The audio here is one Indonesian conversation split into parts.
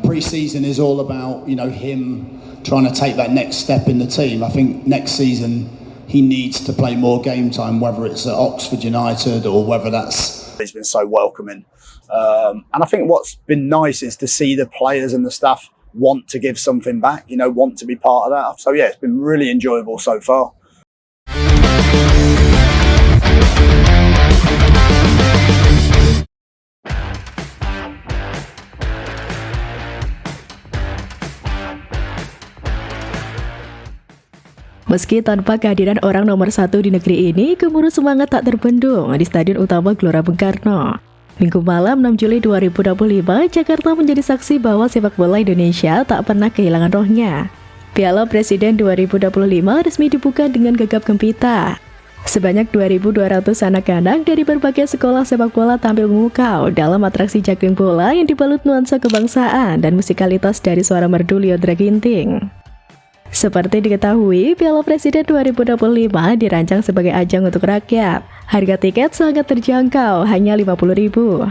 Pre-season is all about, him trying to take that next step in the team. I think next season he needs to play more game time, whether it's at Oxford United or whether that's... He's been so welcoming. And I think what's been nice is to see the players and the staff want to give something back, want to be part of that. So yeah, it's been really enjoyable so far. Meski tanpa kehadiran orang nomor 1 di negeri ini, gemuruh semangat tak terbendung di Stadion Utama Gelora Bung Karno. Minggu malam 6 Juli 2025, Jakarta menjadi saksi bahwa sepak bola Indonesia tak pernah kehilangan rohnya. Piala Presiden 2025 resmi dibuka dengan gegap gempita. Sebanyak 2.200 anak-anak dari berbagai sekolah sepak bola tampil memukau dalam atraksi juggling bola yang dibalut nuansa kebangsaan dan musikalitas dari suara merdu Lyodra Ginting. Seperti diketahui, Piala Presiden 2025 dirancang sebagai ajang untuk rakyat. Harga tiket sangat terjangkau, hanya Rp50.000.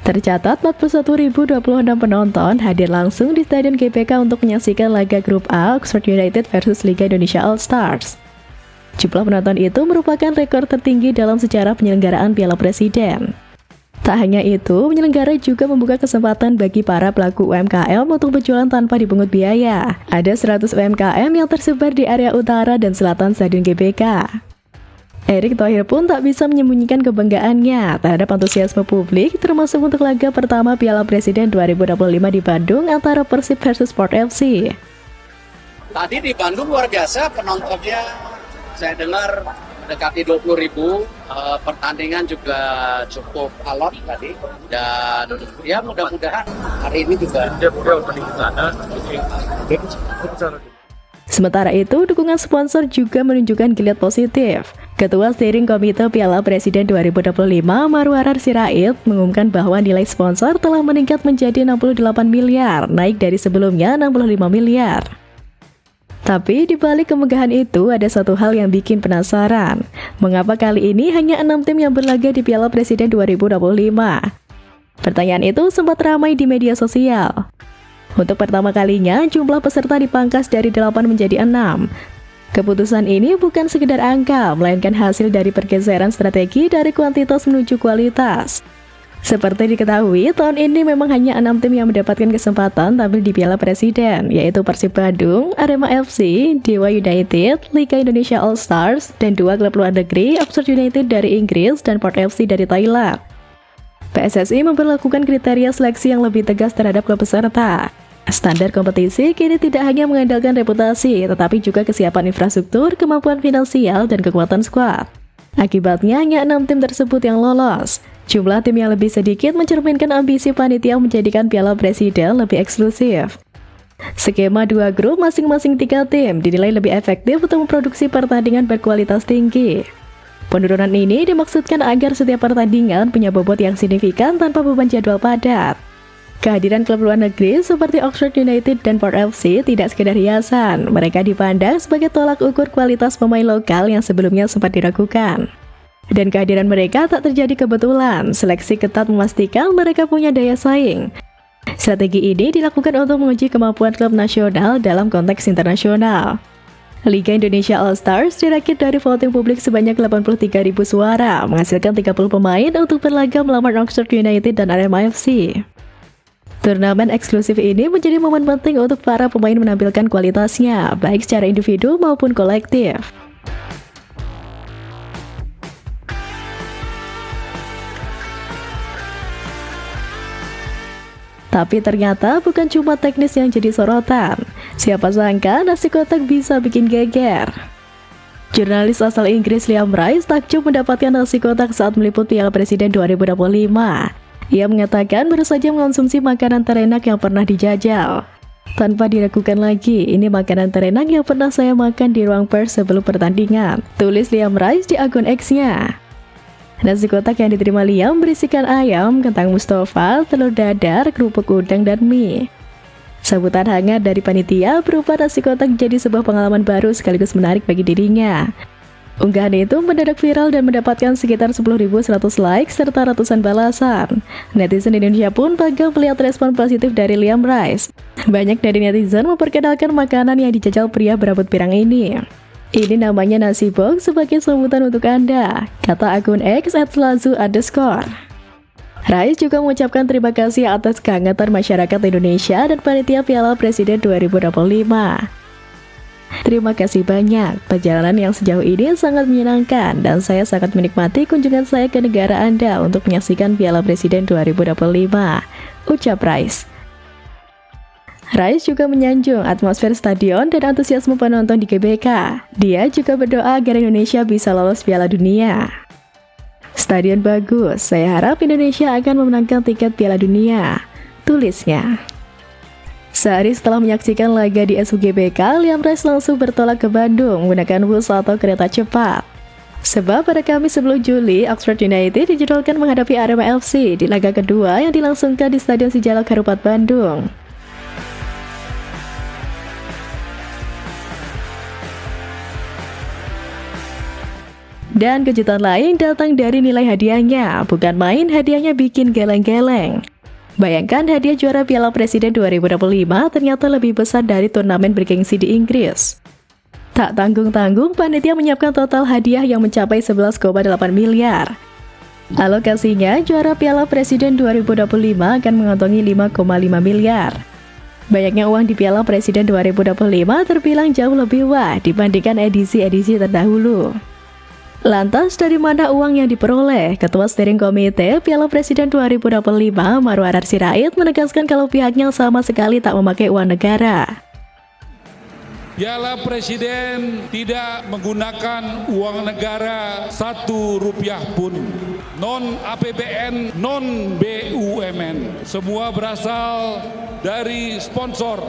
Tercatat 41.026 penonton hadir langsung di Stadion GBK untuk menyaksikan laga Grup A Oxford United versus Liga Indonesia All Stars. Jumlah penonton itu merupakan rekor tertinggi dalam sejarah penyelenggaraan Piala Presiden. Tak hanya itu, penyelenggara juga membuka kesempatan bagi para pelaku UMKM untuk berjualan tanpa dipungut biaya. Ada 100 UMKM yang tersebar di area utara dan selatan Stadion GBK. Erick Thohir pun tak bisa menyembunyikan kebanggaannya terhadap antusiasme publik, termasuk untuk laga pertama Piala Presiden 2025 di Bandung antara Persib versus Sport FC. Tadi di Bandung luar biasa penontonnya, saya dengar mendekati 20.000. Pertandingan juga cukup alot tadi, dan ya mudah-mudahan hari ini juga Sementara itu, dukungan sponsor juga menunjukkan geliat positif. Ketua Steering Komite Piala Presiden 2025, Marwarar Sirait, mengumumkan bahwa nilai sponsor telah meningkat menjadi 68 miliar, naik dari sebelumnya 65 miliar. Tapi di balik kemegahan itu ada satu hal yang bikin penasaran. Mengapa kali ini hanya 6 tim yang berlaga di Piala Presiden 2025? Pertanyaan itu sempat ramai di media sosial. Untuk pertama kalinya, jumlah peserta dipangkas dari 8 menjadi 6. Keputusan ini bukan sekedar angka, melainkan hasil dari pergeseran strategi dari kuantitas menuju kualitas. Seperti diketahui, tahun ini memang hanya 6 tim yang mendapatkan kesempatan tampil di Piala Presiden, yaitu Persib Bandung, Arema FC, Dewa United, Liga Indonesia All Stars, dan 2 klub luar negeri, Oxford United dari Inggris dan Port FC dari Thailand. PSSI memperlakukan kriteria seleksi yang lebih tegas terhadap klub peserta. Standar kompetisi kini tidak hanya mengandalkan reputasi, tetapi juga kesiapan infrastruktur, kemampuan finansial, dan kekuatan skuad. Akibatnya hanya 6 tim tersebut yang lolos. Jumlah tim yang lebih sedikit mencerminkan ambisi panitia menjadikan Piala Presiden lebih eksklusif. Skema 2 grup masing-masing 3 tim dinilai lebih efektif untuk memproduksi pertandingan berkualitas tinggi. Penurunan ini dimaksudkan agar setiap pertandingan punya bobot yang signifikan tanpa beban jadwal padat. Kehadiran klub luar negeri seperti Oxford United dan Port FC tidak sekedar hiasan, mereka dipandang sebagai tolak ukur kualitas pemain lokal yang sebelumnya sempat diragukan. Dan kehadiran mereka tak terjadi kebetulan, seleksi ketat memastikan mereka punya daya saing. Strategi ini dilakukan untuk menguji kemampuan klub nasional dalam konteks internasional. Liga Indonesia All Stars dirakit dari voting publik sebanyak 83.000 suara, menghasilkan 30 pemain untuk berlaga melawan Oxford United dan Arema FC. Turnamen eksklusif ini menjadi momen penting untuk para pemain menampilkan kualitasnya, baik secara individu maupun kolektif. Tapi ternyata bukan cuma teknis yang jadi sorotan. Siapa sangka nasi kotak bisa bikin geger. Jurnalis asal Inggris Liam Rice takjub mendapatkan nasi kotak saat meliput Piala Presiden 2025. Ia mengatakan baru saja mengonsumsi makanan terenak yang pernah dijajal. Tanpa diragukan lagi, ini makanan terenak yang pernah saya makan di ruang pers sebelum pertandingan, tulis Liam Rice di akun X-nya. Nasi kotak yang diterima Liam berisikan ayam, kentang Mustafa, telur dadar, kerupuk udang, dan mie. Sambutan hangat dari panitia berupa nasi kotak jadi sebuah pengalaman baru sekaligus menarik bagi dirinya. Unggahan itu mendadak viral dan mendapatkan sekitar 10.100 like serta ratusan balasan. Netizen Indonesia pun bangga melihat respon positif dari Liam Rice. Banyak dari netizen memperkenalkan makanan yang dijajal pria berambut pirang ini. Ini namanya nasi box sebagai sambutan untuk Anda, kata akun X @slazu_. Rice juga mengucapkan terima kasih atas kehangatan masyarakat Indonesia dan panitia Piala Presiden 2025. Terima kasih banyak, perjalanan yang sejauh ini sangat menyenangkan dan saya sangat menikmati kunjungan saya ke negara Anda untuk menyaksikan Piala Presiden 2025, ucap Rice. Rice juga menyanjung atmosfer stadion dan antusiasme penonton di GBK. Dia juga berdoa agar Indonesia bisa lolos Piala Dunia. Stadion bagus, saya harap Indonesia akan memenangkan tiket Piala Dunia, tulisnya. Sehari setelah menyaksikan laga di SUGBK, Liam Rice langsung bertolak ke Bandung menggunakan bus atau kereta cepat. Sebab pada Kamis 10 Juli, Oxford United dijadwalkan menghadapi Arema FC di laga kedua yang dilangsungkan di Stadion Sijalak Harupat Bandung. Dan kejutan lain datang dari nilai hadiahnya, bukan main, hadiahnya bikin geleng-geleng. Bayangkan hadiah juara Piala Presiden 2025 ternyata lebih besar dari turnamen bergengsi di Inggris. Tak tanggung-tanggung, panitia menyiapkan total hadiah yang mencapai 11,8 miliar. Alokasinya, juara Piala Presiden 2025 akan mengantongi 5,5 miliar. Banyaknya uang di Piala Presiden 2025 terbilang jauh lebih wah dibandingkan edisi-edisi terdahulu. Lantas dari mana uang yang diperoleh? Ketua Steering Komite Piala Presiden 2025 Marwarar Sirait menegaskan kalau pihaknya sama sekali tak memakai uang negara. Piala Presiden tidak menggunakan uang negara 1 rupiah pun. Non APBN, non BUMN. Semua berasal dari sponsor.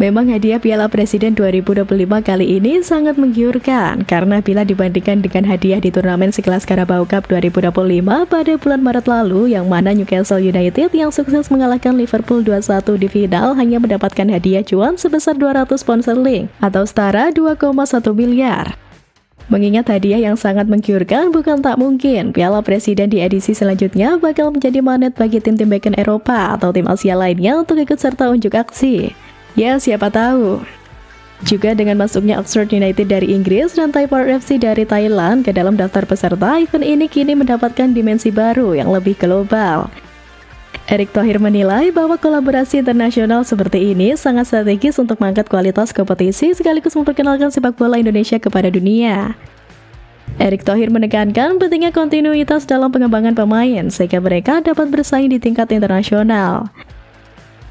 Memang hadiah Piala Presiden 2025 kali ini sangat menggiurkan karena bila dibandingkan dengan hadiah di turnamen sekelas Carabao Cup 2025 pada bulan Maret lalu yang mana Newcastle United yang sukses mengalahkan Liverpool 2-1 di final hanya mendapatkan hadiah cuan sebesar 200 pound sterling atau setara 2,1 miliar. Mengingat hadiah yang sangat menggiurkan, bukan tak mungkin Piala Presiden di edisi selanjutnya bakal menjadi magnet bagi tim-tim backend Eropa atau tim Asia lainnya untuk ikut serta unjuk aksi. Ya, siapa tahu. Juga dengan masuknya Oxford United dari Inggris dan Taipei FC dari Thailand ke dalam daftar peserta, event ini kini mendapatkan dimensi baru yang lebih global. Erick Thohir menilai bahwa kolaborasi internasional seperti ini sangat strategis untuk mengangkat kualitas kompetisi sekaligus memperkenalkan sepak bola Indonesia kepada dunia. Erick Thohir menekankan pentingnya kontinuitas dalam pengembangan pemain sehingga mereka dapat bersaing di tingkat internasional.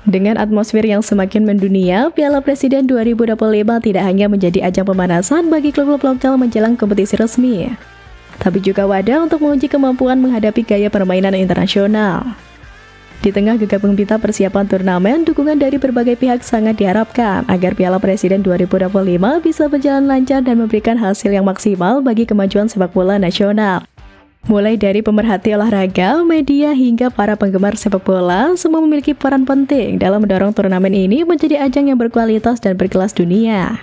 Dengan atmosfer yang semakin mendunia, Piala Presiden 2025 tidak hanya menjadi ajang pemanasan bagi klub-klub lokal menjelang kompetisi resmi, tapi juga wadah untuk menguji kemampuan menghadapi gaya permainan internasional. Di tengah gegap gempita persiapan turnamen, dukungan dari berbagai pihak sangat diharapkan agar Piala Presiden 2025 bisa berjalan lancar dan memberikan hasil yang maksimal bagi kemajuan sepak bola nasional. Mulai dari pemerhati olahraga, media, hingga para penggemar sepak bola, semua memiliki peran penting dalam mendorong turnamen ini menjadi ajang yang berkualitas dan berkelas dunia.